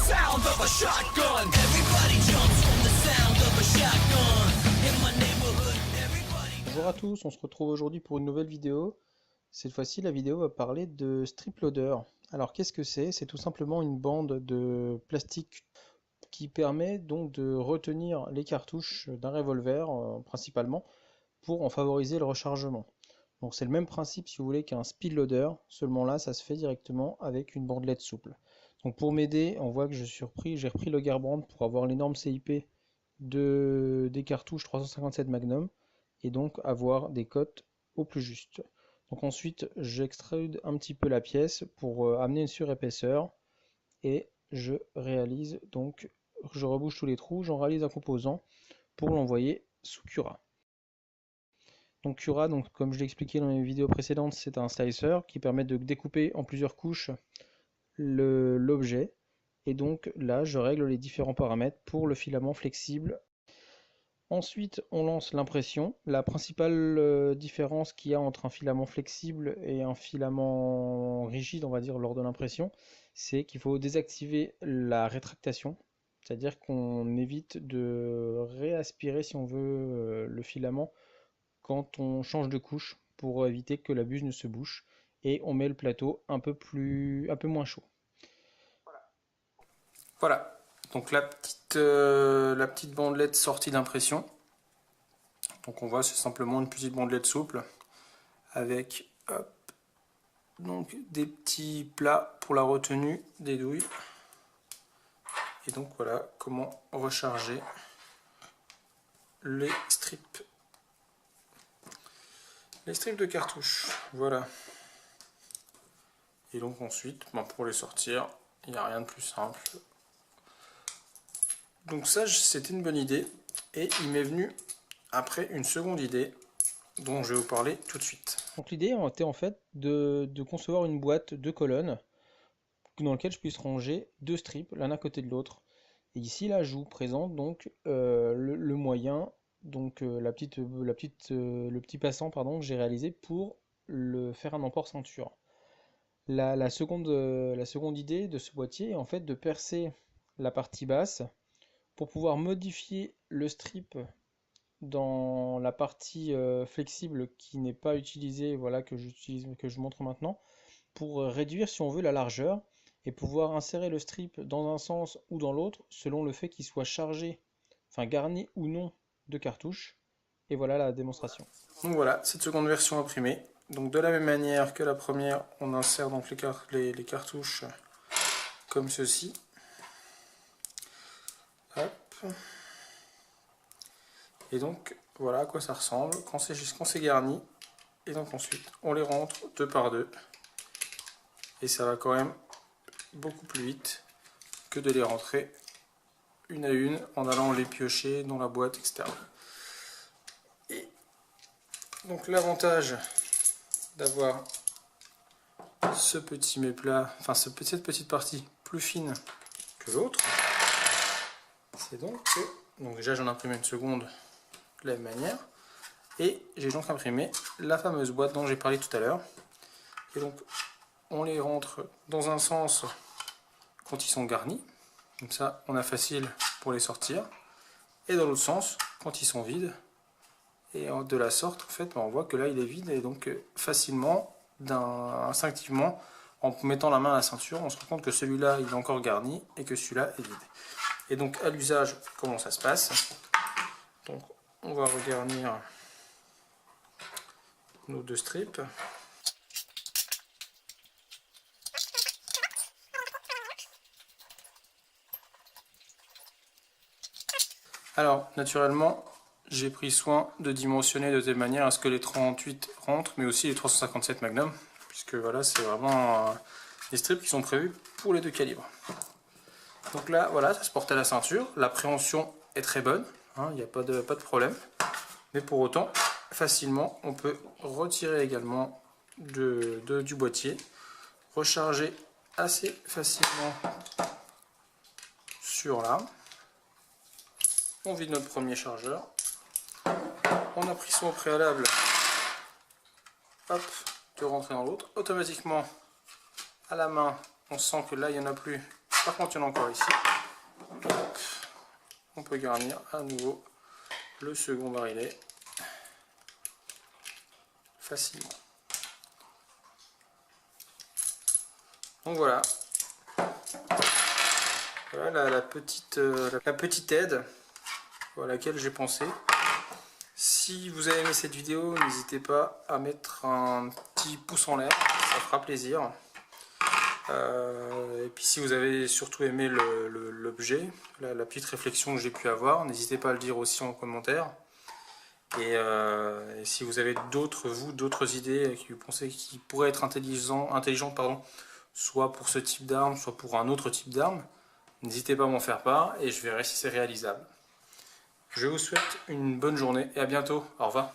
sound of a shotgun. Everybody jumps from the sound of a shotgun. In my neighborhood, everybody. Bonjour à tous, on se retrouve aujourd'hui pour une nouvelle vidéo. Cette fois-ci, la vidéo va parler de strip loader. Alors qu'est-ce que c'est? C'est tout simplement une bande de plastique qui permet donc de retenir les cartouches d'un revolver principalement pour en favoriser le rechargement. Donc c'est le même principe si vous voulez qu'un speed loader, seulement là ça se fait directement avec une bandelette souple. Donc pour m'aider, on voit que j'ai repris le Garbrand pour avoir les normes CIP des cartouches 357 Magnum et donc avoir des cotes au plus juste. Donc ensuite j'extrude un petit peu la pièce pour amener une surépaisseur et je réalise donc, je rebouche tous les trous, j'en réalise un composant pour l'envoyer sous Cura. Donc Cura, donc, comme je l'ai expliqué dans les vidéos précédentes, c'est un slicer qui permet de découper en plusieurs couches l'objet. Et donc là, je règle les différents paramètres pour le filament flexible. Ensuite, on lance l'impression. La principale différence qu'il y a entre un filament flexible et un filament rigide, on va dire, lors de l'impression, c'est qu'il faut désactiver la rétractation. C'est-à-dire qu'on évite de réaspirer, si on veut, le filament quand on change de couche pour éviter que la buse ne se bouche, et on met le plateau un peu moins chaud. Voilà, donc la petite bandelette sortie d'impression. Donc on voit, c'est simplement une petite bandelette souple avec donc des petits plats pour la retenue des douilles. Et donc voilà comment recharger les strips de cartouche. Voilà. Et donc ensuite, pour les sortir, il n'y a rien de plus simple. Donc ça, c'était une bonne idée. Et il m'est venu après une seconde idée dont je vais vous parler tout de suite. Donc l'idée était en fait de concevoir une boîte de colonnes dans laquelle je puisse ranger deux strips l'un à côté de l'autre. Et ici là je vous présente donc le moyen, donc le petit passant pardon, que j'ai réalisé pour faire un emport ceinture. La seconde idée de ce boîtier est en fait de percer la partie basse pour pouvoir modifier le strip dans la partie flexible qui n'est pas utilisée, voilà, que je montre maintenant, pour réduire si on veut la largeur et pouvoir insérer le strip dans un sens ou dans l'autre selon le fait qu'il soit chargé, enfin garni ou non de cartouches. Et voilà la démonstration. Donc voilà, cette seconde version imprimée. Donc de la même manière que la première, on insère donc les cartouches comme ceci. Hop. Et donc voilà à quoi ça ressemble quand c'est garni. Et donc ensuite on les rentre deux par deux. Et ça va quand même beaucoup plus vite que de les rentrer une à une en allant les piocher dans la boîte, etc. Et donc l'avantage d'avoir ce petit méplat, enfin cette petite partie plus fine que l'autre, c'est donc que, donc déjà j'en imprime une seconde de la même manière, et j'ai donc imprimé la fameuse boîte dont j'ai parlé tout à l'heure. Et donc on les rentre dans un sens quand ils sont garnis, comme ça on a facile pour les sortir, et dans l'autre sens quand ils sont vides. Et de la sorte, en fait, on voit que là il est vide, et donc facilement, instinctivement, en mettant la main à la ceinture, on se rend compte que celui-là il est encore garni et que celui-là est vide. Et donc à l'usage, comment ça se passe? Donc on va regarnir nos deux strips. Alors, naturellement, j'ai pris soin de dimensionner de telle manière à ce que les 38 rentrent, mais aussi les 357 Magnum, puisque voilà, c'est vraiment des strips qui sont prévus pour les deux calibres. Donc là, voilà, ça se porte à la ceinture. L'appréhension est très bonne, hein, il n'y a pas de problème. Mais pour autant, facilement, on peut retirer également du boîtier, recharger assez facilement sur l'arme. On vide notre premier chargeur. On a pris soin au préalable, hop, de rentrer dans l'autre. Automatiquement, à la main, on sent que là, il n'y en a plus. Par contre, il y en a encore ici. Hop. On peut garnir à nouveau le second barillet facilement. Donc voilà. Voilà la petite aide à laquelle j'ai pensé. Si vous avez aimé cette vidéo, n'hésitez pas à mettre un petit pouce en l'air, ça fera plaisir. Et puis si vous avez surtout aimé l'objet, la petite réflexion que j'ai pu avoir, n'hésitez pas à le dire aussi en commentaire. Et si vous avez d'autres idées que vous pensez qui pourraient être intelligentes, soit pour ce type d'arme, soit pour un autre type d'arme, n'hésitez pas à m'en faire part et je verrai si c'est réalisable. Je vous souhaite une bonne journée et à bientôt. Au revoir.